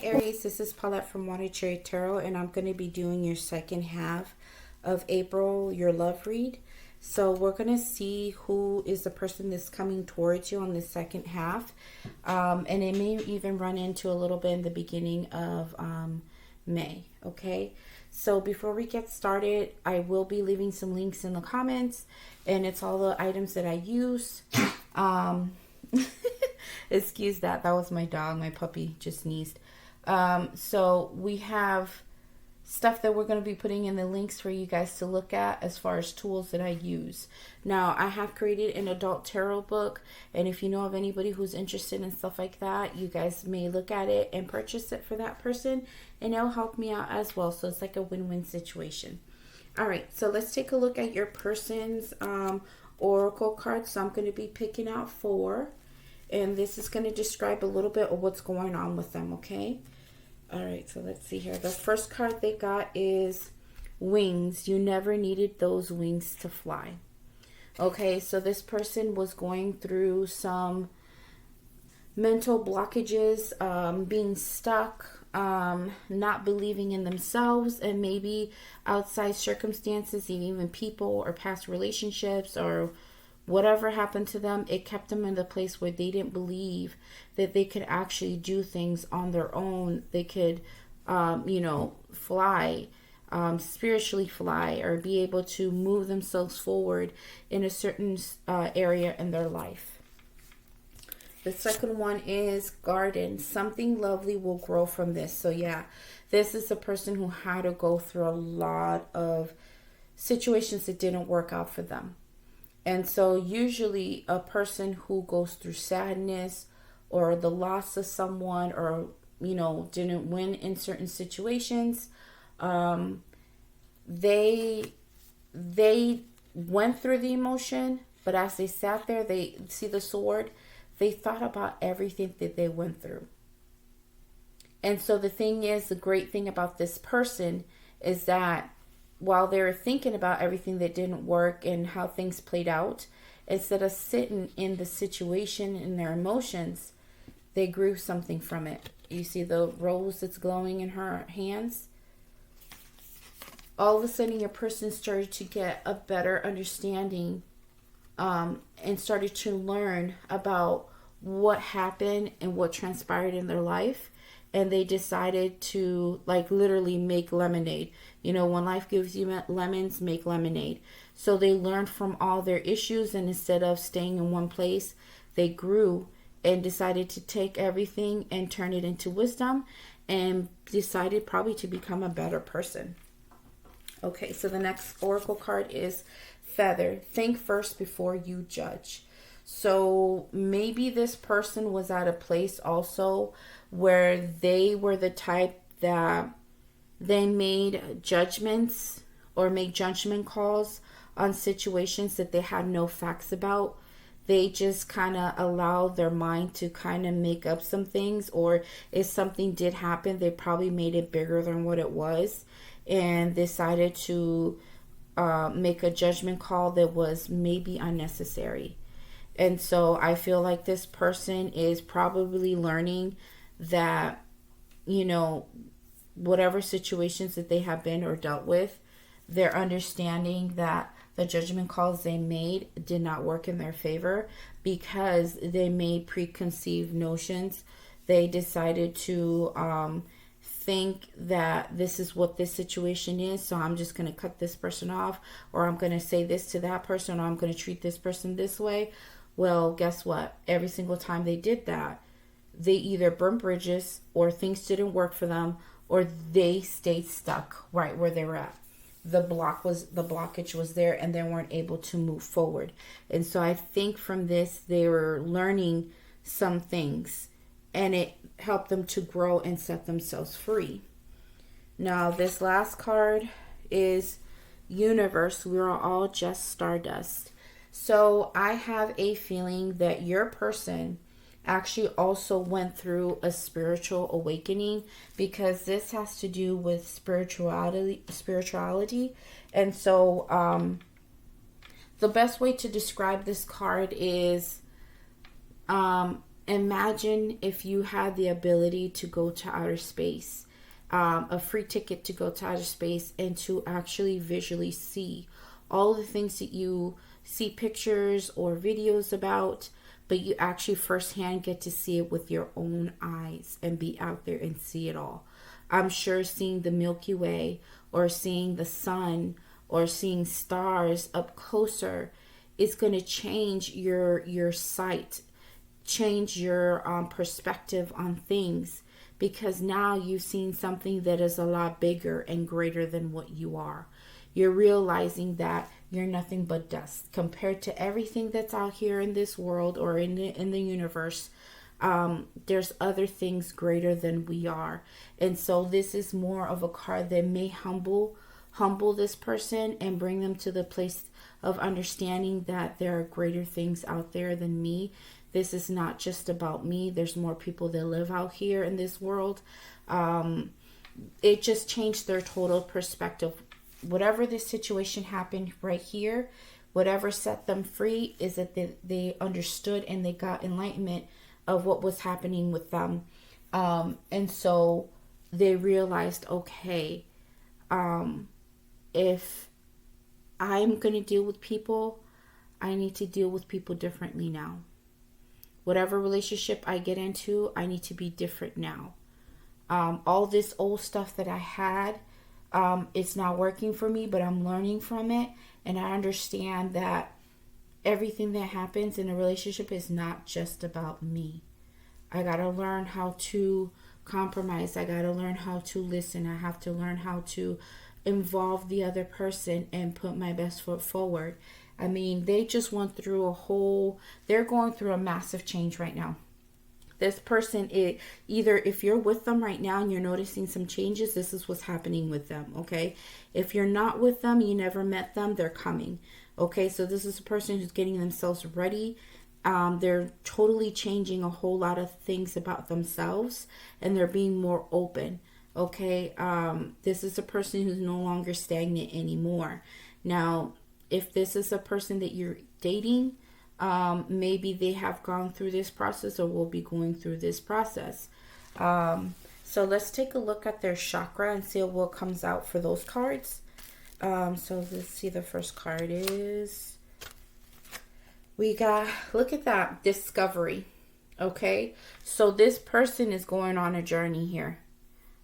Aries, this is Paulette from Untitled Tarot, and I'm going to be doing your second half of April, your love read. So we're going to see who is the person that's coming towards you on the second half. And it may even run into a little bit in the beginning of May, okay? So before we get started, I will be leaving some links in the comments, and it's all the items that I use. Excuse that. That was my dog. My puppy just sneezed. So we have stuff that we're going to be putting in the links for you guys to look at as far as tools that I use. Now, I have created an adult tarot book, and if you know of anybody who's interested in stuff like that, you guys may look at it and purchase it for that person, and it'll help me out as well. So it's like a win-win situation. All right, so let's take a look at your person's oracle cards. So I'm going to be picking out 4. And this is going to describe a little bit of what's going on with them, okay? All right, so let's see here. The first card they got is wings. You never needed those wings to fly. Okay, so this person was going through some mental blockages, being stuck, not believing in themselves, and maybe outside circumstances, even people or past relationships or whatever happened to them, it kept them in the place where they didn't believe that they could actually do things on their own. They could, fly, spiritually fly, or be able to move themselves forward in a certain area in their life. The second one is garden. Something lovely will grow from this. So yeah, this is a person who had to go through a lot of situations that didn't work out for them. And so usually a person who goes through sadness or the loss of someone, or, didn't win in certain situations, they went through the emotion, but as they sat there, they see the sword, they thought about everything that they went through. And so the thing is, the great thing about this person is that while they were thinking about everything that didn't work and how things played out, instead of sitting in the situation and their emotions, they grew something from it. You see the rose that's glowing in her hands? All of a sudden, your person started to get a better understanding and started to learn about what happened and what transpired in their life. And they decided to, literally make lemonade. When life gives you lemons, make lemonade. So they learned from all their issues, and instead of staying in one place, they grew and decided to take everything and turn it into wisdom, and decided probably to become a better person. Okay, so the next oracle card is feather. Think first before you judge. So maybe this person was at a place also where they were the type that they made judgments or make judgment calls on situations that they had no facts about. They just kind of allowed their mind to kind of make up some things, or if something did happen, they probably made it bigger than what it was and decided to make a judgment call that was maybe unnecessary. And so I feel like this person is probably learning that, whatever situations that they have been or dealt with, they're understanding that the judgment calls they made did not work in their favor because they made preconceived notions. They decided to think that this is what this situation is, so I'm just going to cut this person off, or I'm going to say this to that person, or I'm going to treat this person this way. Well, guess what? Every single time they did that, they either burned bridges, or things didn't work for them, or they stayed stuck right where they were at. The blockage was there, and they weren't able to move forward. And so I think from this, they were learning some things, and it helped them to grow and set themselves free. Now, this last card is universe. We are all just stardust. So I have a feeling that your person actually also went through a spiritual awakening, because this has to do with spirituality. And so the best way to describe this card is Imagine if you had the ability to go to outer space, a free ticket to go to outer space, and to actually visually see all the things that you see pictures or videos about, but you actually firsthand get to see it with your own eyes and be out there and see it all. I'm sure seeing the Milky Way or seeing the sun or seeing stars up closer is going to change your sight, change your perspective on things, because now you've seen something that is a lot bigger and greater than what you are. You're realizing that you're nothing but dust compared to everything that's out here in this world or in the universe. There's other things greater than we are. And so this is more of a card that may humble this person and bring them to the place of understanding that there are greater things out there than me. This is not just about me. There's more people that live out here in this world. It just changed their total perspective. Whatever this situation happened right here, whatever set them free is that they understood and they got enlightenment of what was happening with them. And so they realized, okay, if I'm going to deal with people, I need to deal with people differently now. Whatever relationship I get into, I need to be different now. All this old stuff that I had, it's not working for me, but I'm learning from it. And I understand that everything that happens in a relationship is not just about me. I got to learn how to compromise. I got to learn how to listen. I have to learn how to involve the other person and put my best foot forward. I mean, they just went through they're going through a massive change right now. This person, either if you're with them right now and you're noticing some changes, this is what's happening with them, okay? If you're not with them, you never met them, they're coming, okay? So this is a person who's getting themselves ready. They're totally changing a whole lot of things about themselves, and they're being more open, okay? This is a person who's no longer stagnant anymore. Now, if this is a person that you're dating, maybe they have gone through this process or will be going through this process. So let's take a look at their chakra and see what comes out for those cards. So let's see, the first card is, we got, look at that, discovery. Okay, so this person is going on a journey here.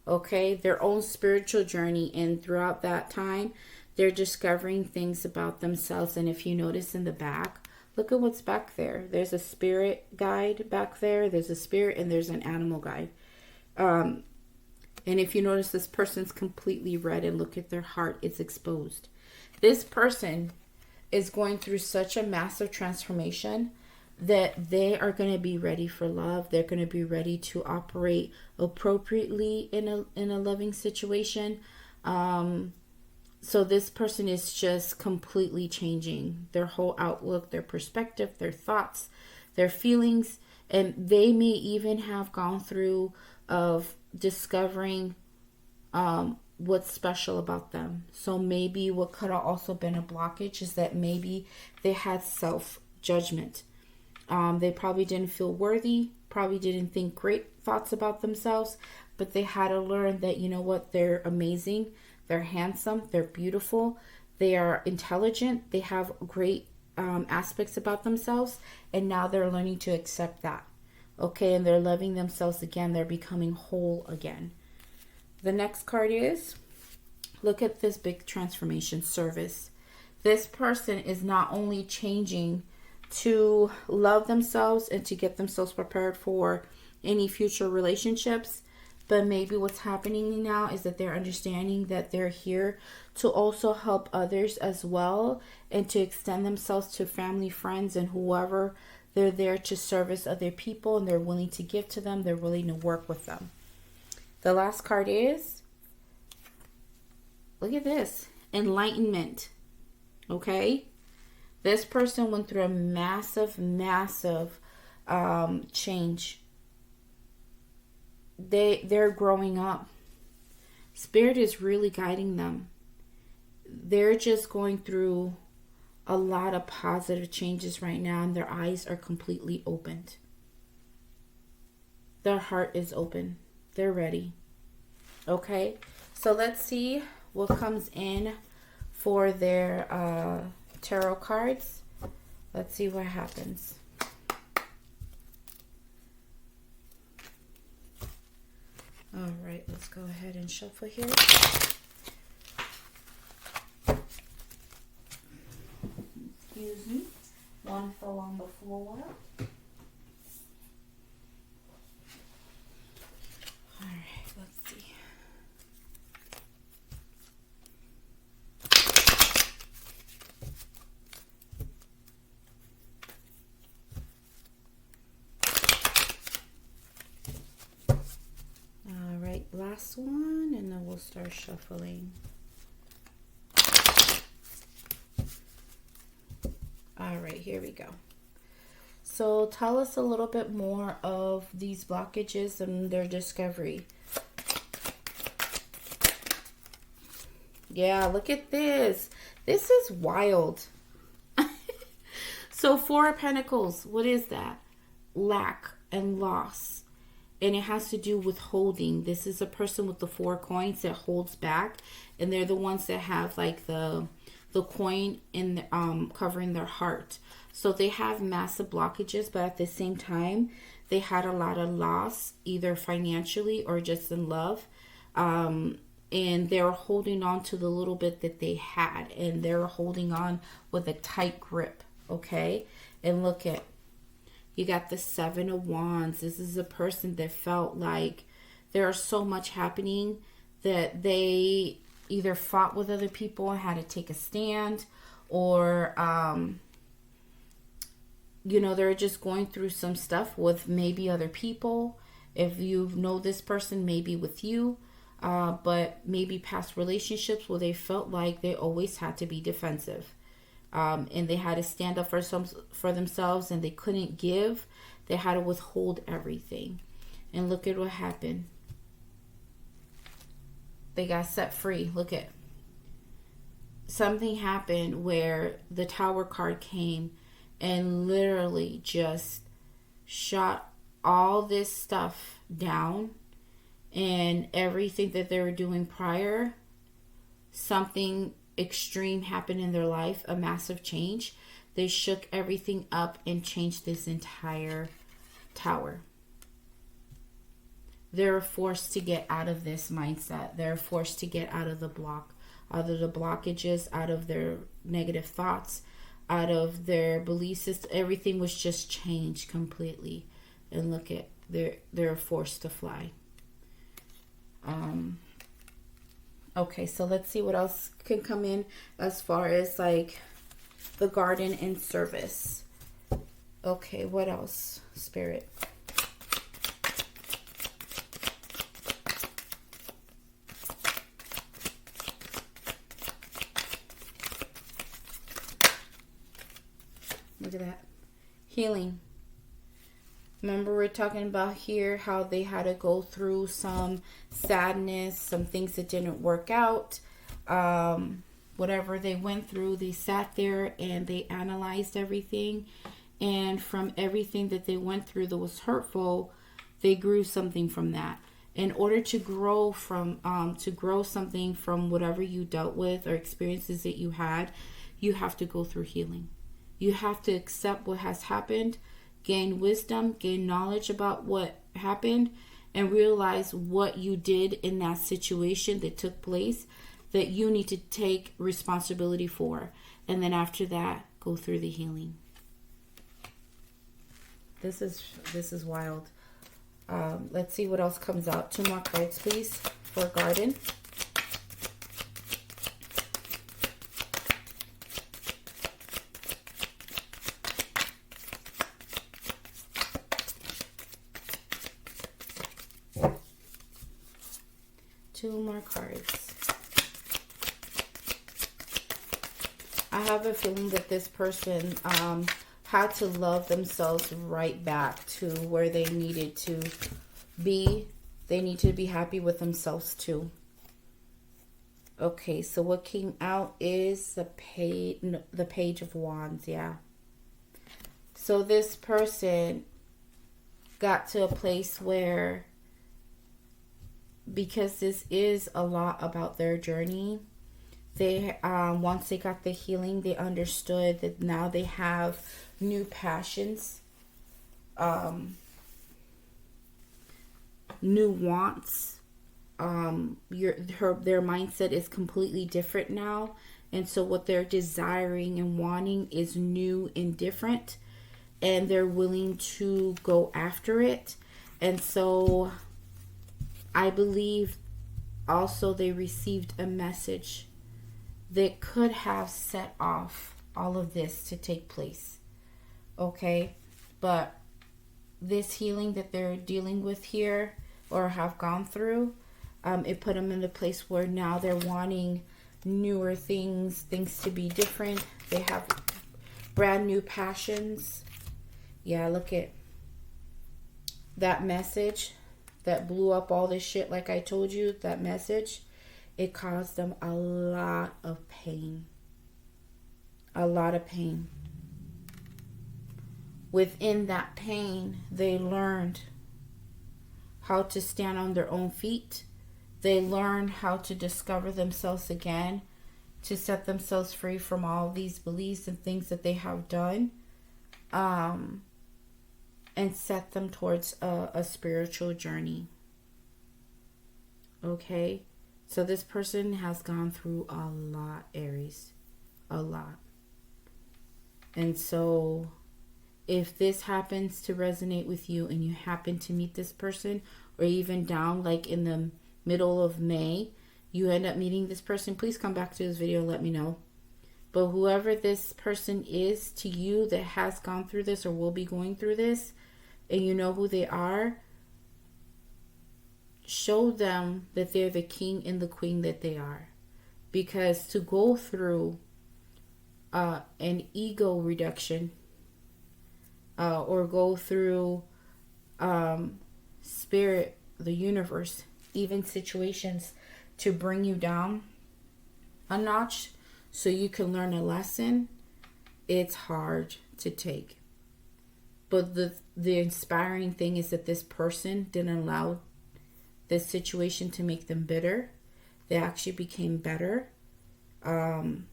Okay, their own spiritual journey, and throughout that time, they're discovering things about themselves. And if you notice in the back, look at what's back there. There's a spirit guide back there. There's a spirit and there's an animal guide. And if you notice, this person's completely red, and look at their heart. It's exposed. This person is going through such a massive transformation that they are going to be ready for love. They're going to be ready to operate appropriately in a loving situation. So this person is just completely changing their whole outlook, their perspective, their thoughts, their feelings, and they may even have gone through of discovering what's special about them. So maybe what could have also been a blockage is that maybe they had self-judgment. They probably didn't feel worthy, probably didn't think great thoughts about themselves, but they had to learn that, you know what, they're amazing. They're handsome, they're beautiful, they are intelligent, they have great aspects about themselves, and now they're learning to accept that. Okay, and they're loving themselves again, they're becoming whole again. The next card is, look at this big transformation, service. This person is not only changing to love themselves and to get themselves prepared for any future relationships, but maybe what's happening now is that they're understanding that they're here to also help others as well, and to extend themselves to family, friends, and whoever. They're there to service other people, and they're willing to give to them. They're willing to work with them. The last card is, look at this, enlightenment. Okay? This person went through a massive change. They're growing up. Spirit is really guiding them. They're just going through a lot of positive changes right now, and their eyes are completely opened. Their heart is open. They're ready. Okay, so let's see what comes in for their tarot cards. Let's see what happens. All right, let's go ahead and shuffle here. Excuse me. One fell on the floor. All right, let's see. All right, last one, and then we'll start shuffling. All right, here we go. So tell us a little bit more of these blockages and their discovery. Yeah, look at this. This is wild. So 4 of Pentacles, what is that? Lack and loss. And it has to do with holding. This is a person with the 4 coins that holds back. And they're the ones that have like the coin in covering their heart. So they have massive blockages, but at the same time, they had a lot of loss, either financially or just in love. And they're holding on to the little bit that they had. And they're holding on with a tight grip. Okay? And look at, you got the 7 of Wands. This is a person that felt like there's so much happening that they either fought with other people and had to take a stand, or you know, they're just going through some stuff with maybe other people. If you know this person, maybe with you, but maybe past relationships where they felt like they always had to be defensive, and they had to stand up for themselves, and they couldn't give. They had to withhold everything. And look at what happened. They got set free. Look at, something happened where the Tower card came and literally just shot all this stuff down, and everything that they were doing prior, something extreme happened in their life, a massive change. They shook everything up and changed this entire tower. They're forced to get out of this mindset. They're forced to get out of the block, out of the blockages, out of their negative thoughts, out of their belief system. Everything was just changed completely. And look at, they're forced to fly. Okay, so let's see what else can come in as far as like the garden and service. Okay, what else, Spirit? Look at that. Healing. Remember, we're talking about here how they had to go through some sadness, some things that didn't work out. Whatever they went through, they sat there and they analyzed everything. And from everything that they went through that was hurtful, they grew something from that. In order to grow something from whatever you dealt with or experiences that you had, you have to go through healing. You have to accept what has happened, gain wisdom, gain knowledge about what happened, and realize what you did in that situation that took place that you need to take responsibility for. And then after that, go through the healing. This is wild. Let's see what else comes out. 2 more cards, please, for garden. Two more cards. I have a feeling that this person had to love themselves right back to where they needed to be. They need to be happy with themselves too. Okay, so what came out is the Page of Wands. Yeah. So this person got to a place where, because this is a lot about their journey, they once they got the healing, they understood that now they have new passions, new wants. Their mindset is completely different now, and so what they're desiring and wanting is new and different, and they're willing to go after it. And so I believe also they received a message that could have set off all of this to take place. Okay? But this healing that they're dealing with here, or have gone through, it put them in a place where now they're wanting newer things to be different. They have brand new passions. Yeah, look at that message that blew up all this shit. Like I told you, that message, it caused them a lot of pain. A lot of pain. Within that pain, they learned how to stand on their own feet. They learned how to discover themselves again, to set themselves free from all these beliefs and things that they have done, and set them towards a spiritual journey. Okay? So this person has gone through a lot, Aries. A lot. And so if this happens to resonate with you and you happen to meet this person, or even down like in the middle of May, you end up meeting this person, please come back to this video and let me know. But whoever this person is to you that has gone through this or will be going through this, and you know who they are, show them that they're the king and the queen that they are. Because to go through an ego reduction, or go through spirit, the universe, even situations to bring you down a notch so you can learn a lesson, it's hard to take. But the inspiring thing is that this person didn't allow this situation to make them bitter. They actually became better, and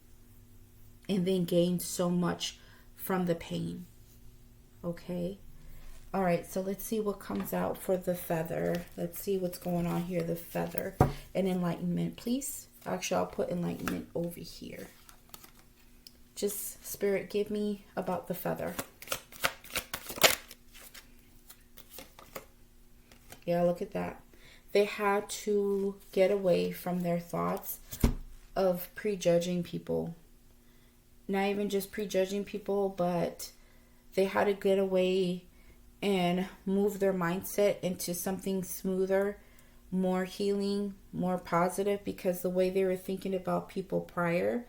they gained so much from the pain. Okay? All right, so let's see what comes out for the feather. Let's see what's going on here. The feather and enlightenment, please. Actually, I'll put enlightenment over here. Just, Spirit, give me about the feather. Yeah, look at that. They had to get away from their thoughts of prejudging people. Not even just prejudging people, but they had to get away and move their mindset into something smoother, more healing, more positive, because the way they were thinking about people prior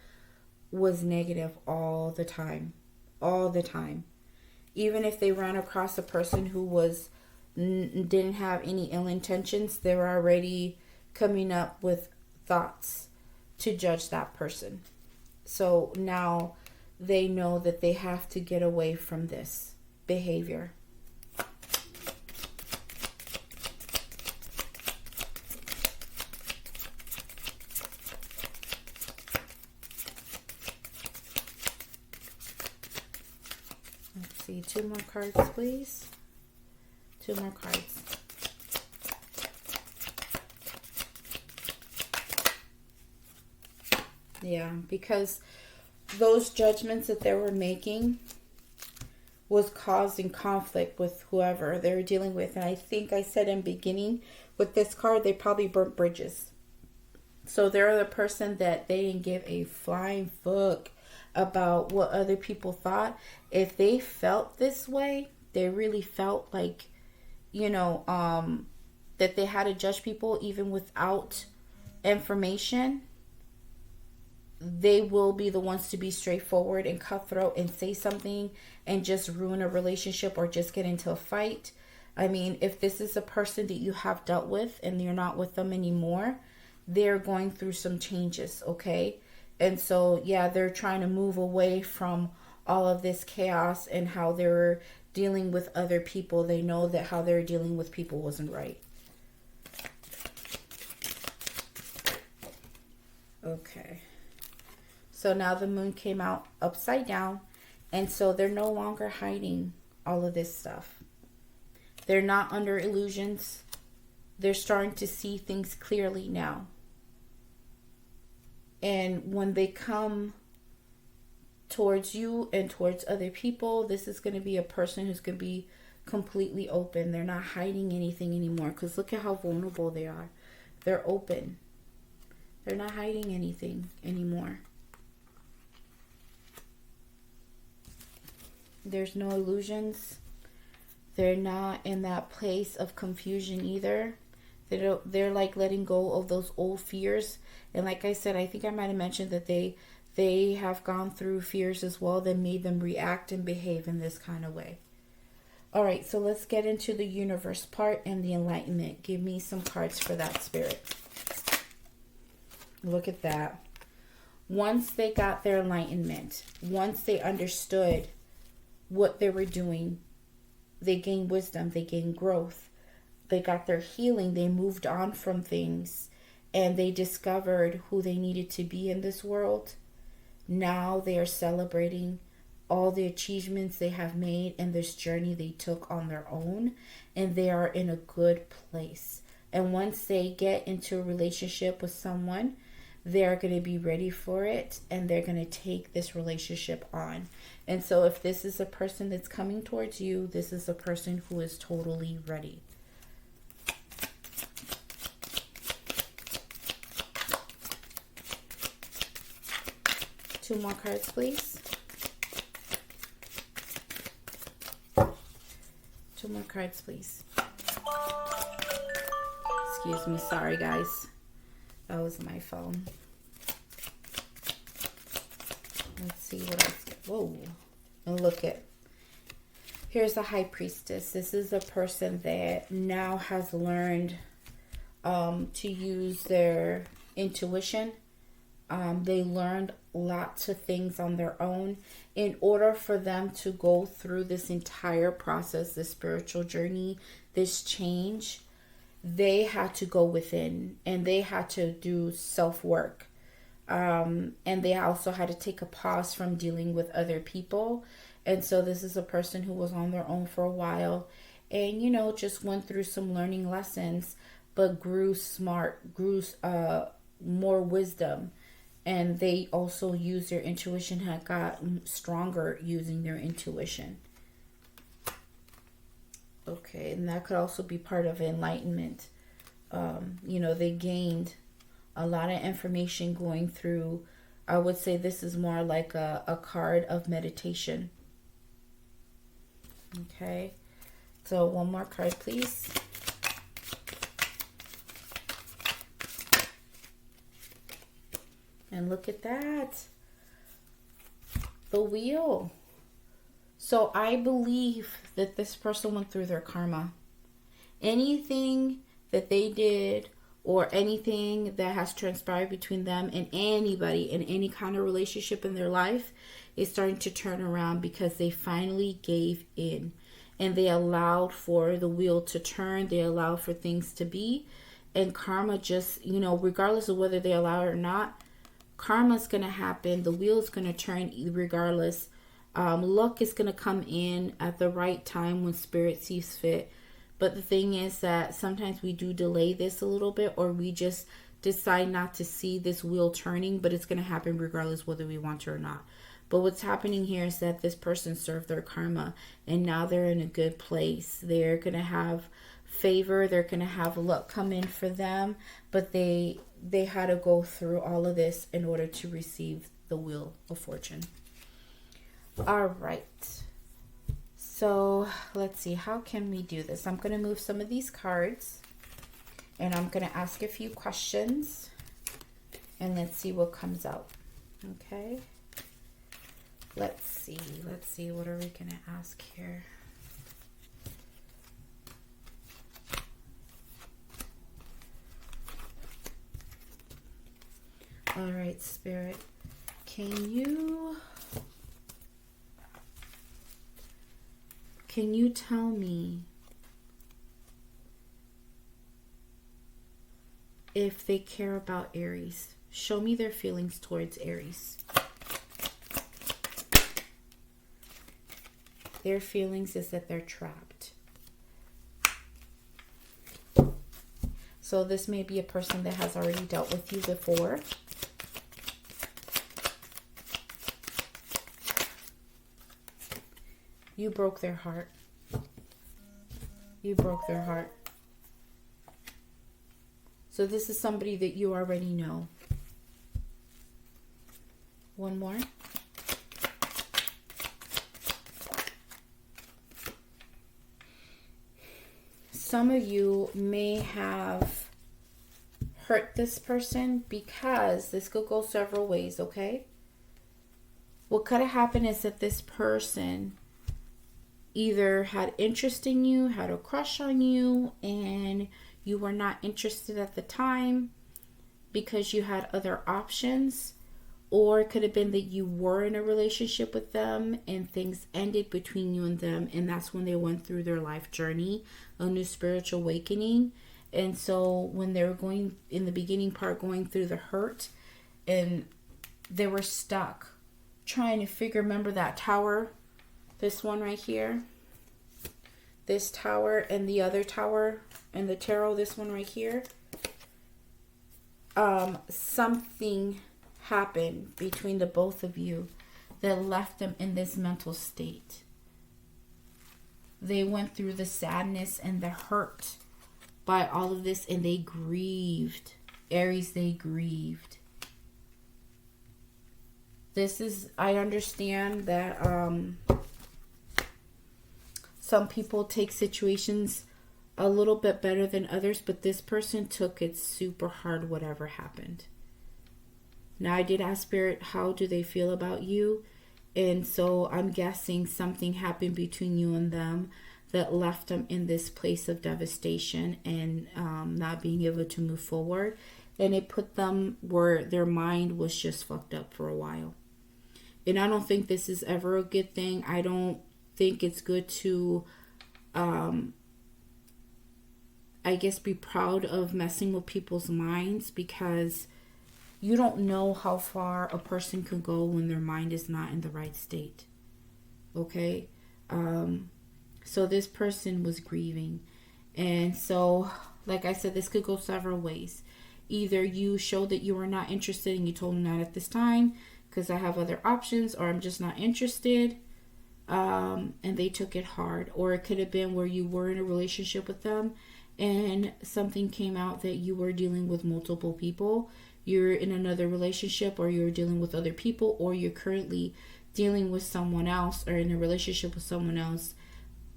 was negative all the time. All the time. Even if they ran across a person who was didn't have any ill intentions, they were already coming up with thoughts to judge that person. So now they know that they have to get away from this behavior. Let's see, 2 more cards, please. 2 more cards. Yeah, because those judgments that they were making was causing conflict with whoever they were dealing with. And I think I said in beginning with this card, they probably burnt bridges. So they're the person that they didn't give a flying fuck about what other people thought. If they felt this way, they really felt like, you know, that they had to judge people even without information, they will be the ones to be straightforward and cutthroat and say something and just ruin a relationship or just get into a fight. I mean, if this is a person that you have dealt with and you're not with them anymore, they're going through some changes, okay? And so, yeah, they're trying to move away from all of this chaos and how they were dealing with other people. They know that how they're dealing with people wasn't right. Okay. So now the moon came out upside down. And so they're no longer hiding all of this stuff. They're not under illusions. They're starting to see things clearly now. And when they come towards you and towards other people, this is going to be a person who's going to be completely open. They're not hiding anything anymore, because look at how vulnerable they are. They're open. They're not hiding anything anymore. There's no illusions. They're not in that place of confusion either. They're like letting go of those old fears. And like I said, I think I might have mentioned that they have gone through fears as well that made them react and behave in this kind of way. All right, so let's get into the universe part and the enlightenment. Give me some cards for that, Spirit. Look at that. Once they got their enlightenment, once they understood what they were doing, they gained wisdom, they gained growth, they got their healing, they moved on from things, and they discovered who they needed to be in this world. Now they are celebrating all the achievements they have made and this journey they took on their own, and they are in a good place. And once they get into a relationship with someone, they're going to be ready for it, and they're going to take this relationship on. And so if this is a person that's coming towards you, this is a person who is totally ready. Two more cards, please. Two more cards, please. Excuse me. Sorry, guys. That was my phone. Let's see what else. Whoa. And look at. Here's the High Priestess. This is a person that now has learned to use their intuition. They learned lots of things on their own. In order for them to go through this entire process, this spiritual journey, this change, they had to go within, and they had to do self-work. And they also had to take a pause from dealing with other people. And so this is a person who was on their own for a while and, you know, just went through some learning lessons, but grew smart, grew more wisdom. And they also used their intuition, had got stronger using their intuition. Okay, and that could also be part of enlightenment. You know, they gained a lot of information going through. I would say this is more like a card of meditation. Okay, so one more card, please. And look at that. The wheel. So I believe that this person went through their karma. Anything that they did or anything that has transpired between them and anybody in any kind of relationship in their life is starting to turn around, because they finally gave in and they allowed for the wheel to turn. They allowed for things to be, and karma just, you know, regardless of whether they allow it or not, karma's going to happen. The wheel's going to turn regardless. Luck is going to come in at the right time when Spirit sees fit. But the thing is that sometimes we do delay this a little bit, or we just decide not to see this wheel turning, but it's going to happen regardless whether we want to or not. But what's happening here is that this person served their karma, and now they're in a good place. They're going to have favor. They're going to have luck come in for them, but they had to go through all of this in order to receive the wheel of fortune. All right. So let's see, how can we do this? I'm going to move some of these cards, and I'm going to ask a few questions, and let's see what comes out. Okay. Let's see. What are we going to ask here? All right, Spirit, can you can you tell me if they care about Aries? Show me their feelings towards Aries. Their feelings is that they're trapped. So this may be a person that has already dealt with you before. You broke their heart. You broke their heart. So this is somebody that you already know. One more. Some of you may have hurt this person because this could go several ways, okay? What could have happened is that this person either had interest in you, had a crush on you, and you were not interested at the time because you had other options. Or it could have been that you were in a relationship with them and things ended between you and them. And that's when they went through their life journey, a new spiritual awakening. And so when they were going, in the beginning part, going through the hurt, and they were stuck trying to figure, remember that tower? This one right here. This tower and the other tower and the tarot, this one right here. Something happened between the both of you that left them in this mental state. They went through the sadness and the hurt by all of this, and they grieved. Aries, they grieved. This is, I understand that some people take situations a little bit better than others, but this person took it super hard, whatever happened. Now, I did ask Spirit, how do they feel about you? And so I'm guessing something happened between you and them that left them in this place of devastation and not being able to move forward. And it put them where their mind was just fucked up for a while. And I don't think this is ever a good thing. I don't think it's good to, I guess, be proud of messing with people's minds, because you don't know how far a person can go when their mind is not in the right state. Okay? So this person was grieving. And so, like I said, this could go several ways. Either you showed that you were not interested and you told them not at this time because I have other options, or I'm just not interested. And they took it hard. Or it could have been where you were in a relationship with them and something came out that you were dealing with multiple people. You're in another relationship, or you're dealing with other people, or you're currently dealing with someone else or in a relationship with someone else,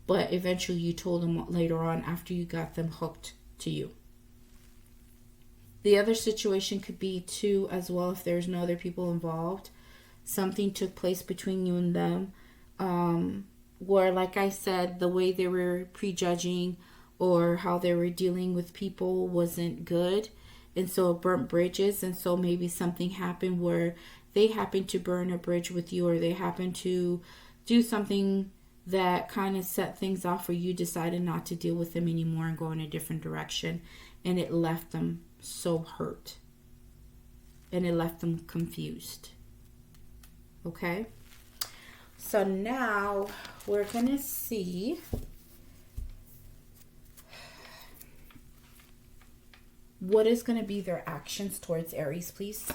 but eventually you told them later on after you got them hooked to you. The other situation could be too, as well, if there's no other people involved, something took place between you and them, where, like I said, the way they were prejudging or how they were dealing with people wasn't good. And so it burnt bridges. And so maybe something happened where they happened to burn a bridge with you, or they happened to do something that kind of set things off where you decided not to deal with them anymore and go in a different direction. And it left them so hurt. And it left them confused. Okay? So now we're going to see what is going to be their actions towards Aries, please.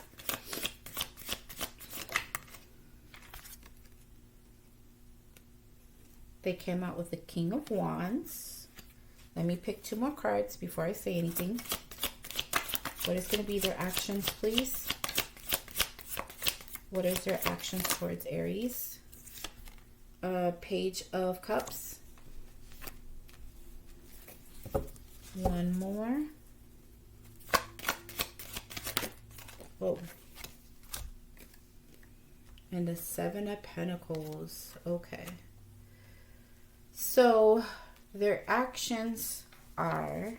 They came out with the King of Wands. Let me pick 2 more cards before I say anything. What is going to be their actions, please? What is their actions towards Aries? Page of Cups. One more. Whoa. And the 7 of Pentacles. Okay. So their actions are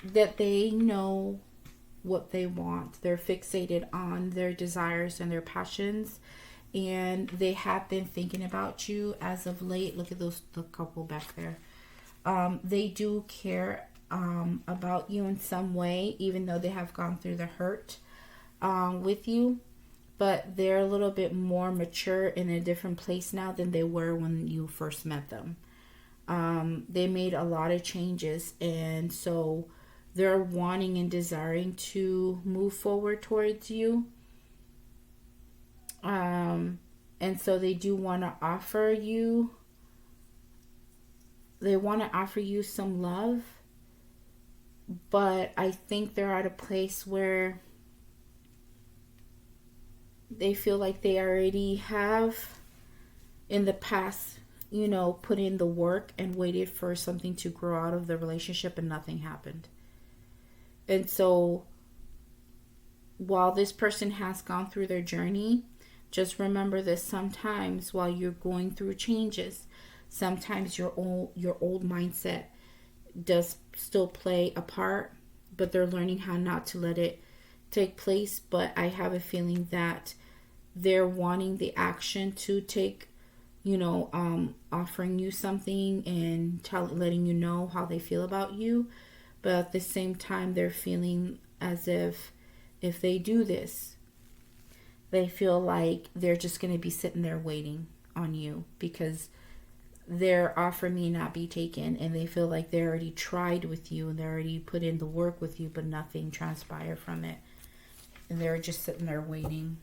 that they know what they want. They're fixated on their desires and their passions. and they have been thinking about you as of late. Look at the couple back there. They do care about you in some way, even though they have gone through the hurt with you. But they're a little bit more mature in a different place now than they were when you first met them. They made a lot of changes, and so they're wanting and desiring to move forward towards you. And so they do want to offer you, some love, but I think they're at a place where they feel like they already have in the past, put in the work and waited for something to grow out of the relationship, and nothing happened. And so while this person has gone through their journey, just remember this: sometimes while you're going through changes, sometimes your old mindset does still play a part, but they're learning how not to let it take place. But I have a feeling that they're wanting the action to take, offering you something and letting you know how they feel about you. But at the same time, they're feeling as if they do this, they feel like they're just going to be sitting there waiting on you, because their offer may not be taken, and they feel like they already tried with you and they already put in the work with you, but nothing transpired from it, and they're just sitting there waiting.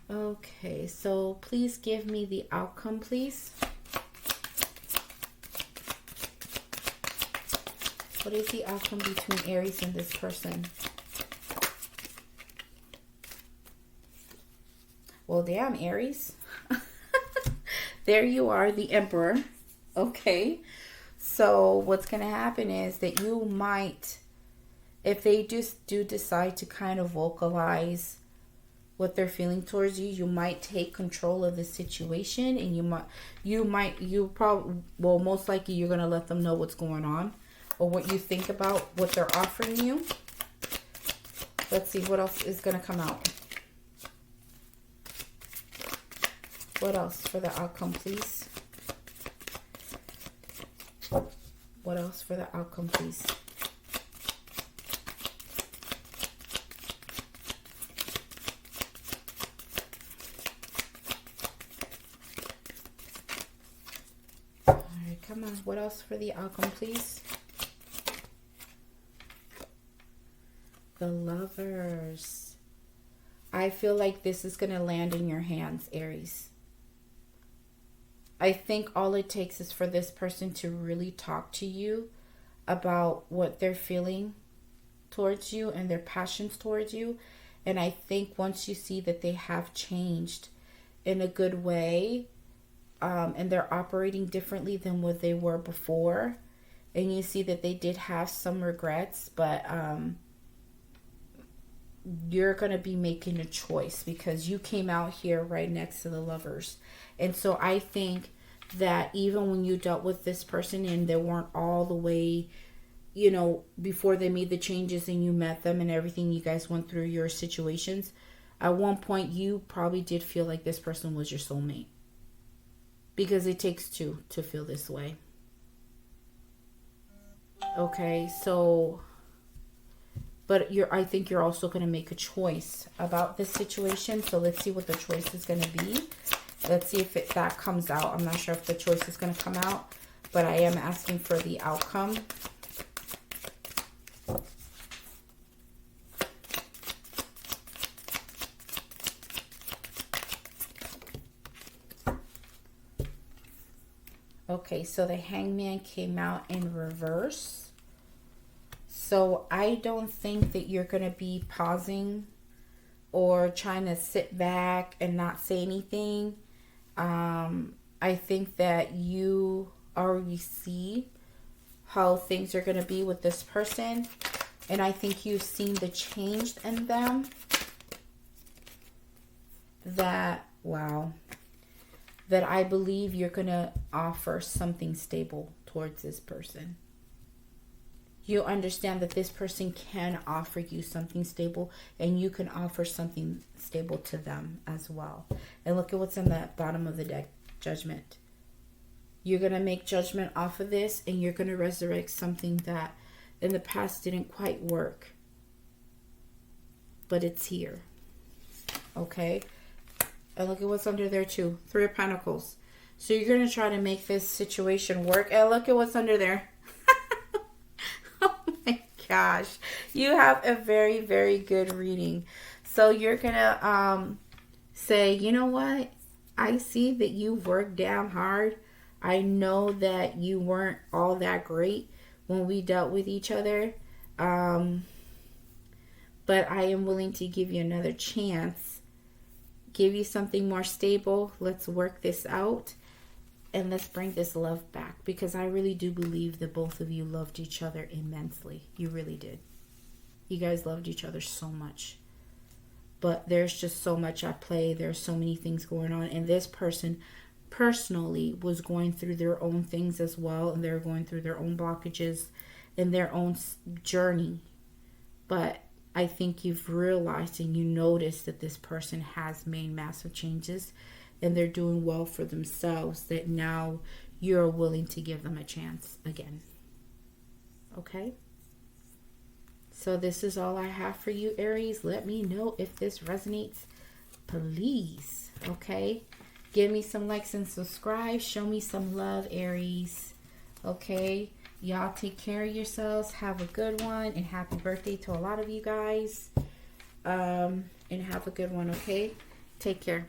Okay, so please give me the outcome, please. What is the outcome between Aries and this person? Well, damn, Aries. There you are, the Emperor. Okay. So what's going to happen is that you might, if they just do decide to kind of vocalize what they're feeling towards you, you might take control of the situation, and most likely you're going to let them know what's going on or what you think about what they're offering you. Let's see what else is going to come out. What else for the outcome, please? What else for the outcome, please? All right, come on. What else for the outcome, please? The Lovers. I feel like this is going to land in your hands, Aries. I think all it takes is for this person to really talk to you about what they're feeling towards you and their passions towards you. And I think once you see that they have changed in a good way, and they're operating differently than what they were before, and you see that they did have some regrets, but you're going to be making a choice, because you came out here right next to the Lovers. And so I think that even when you dealt with this person and they weren't all the way, before they made the changes and you met them and everything, you guys went through your situations, at one point you probably did feel like this person was your soulmate, because it takes two to feel this way. Okay, so, but I think you're also going to make a choice about this situation. So let's see what the choice is going to be. Let's see if that comes out. I'm not sure if the choice is going to come out, but I am asking for the outcome. Okay, so the Hangman came out in reverse. So I don't think that you're going to be pausing or trying to sit back and not say anything. I think that you already see how things are going to be with this person. And I think you've seen the change in them. That I believe you're going to offer something stable towards this person. you understand that this person can offer you something stable, and you can offer something stable to them as well. And look at what's in the bottom of the deck. Judgment. You're going to make judgment off of this, and you're going to resurrect something that in the past didn't quite work. But it's here. Okay? And look at what's under there too. 3 of Pentacles. So you're going to try to make this situation work. And look at what's under there. Oh my gosh. You have a very, very good reading. So you're going to say, you know what? I see that you worked down hard. I know that you weren't all that great when we dealt with each other. But I am willing to give you another chance. Give you something more stable. Let's work this out. And let's bring this love back. Because I really do believe that both of you loved each other immensely. You really did. You guys loved each other so much. But there's just so much at play. There's so many things going on. And this person personally was going through their own things as well. And they're going through their own blockages and their own journey. But I think you've realized and you noticed that this person has made massive changes. And they're doing well for themselves, that now you're willing to give them a chance again. Okay? So this is all I have for you, Aries. Let me know if this resonates, please. Okay? Give me some likes and subscribe. Show me some love, Aries. Okay? Y'all take care of yourselves. Have a good one. And happy birthday to a lot of you guys. And have a good one, okay? Take care.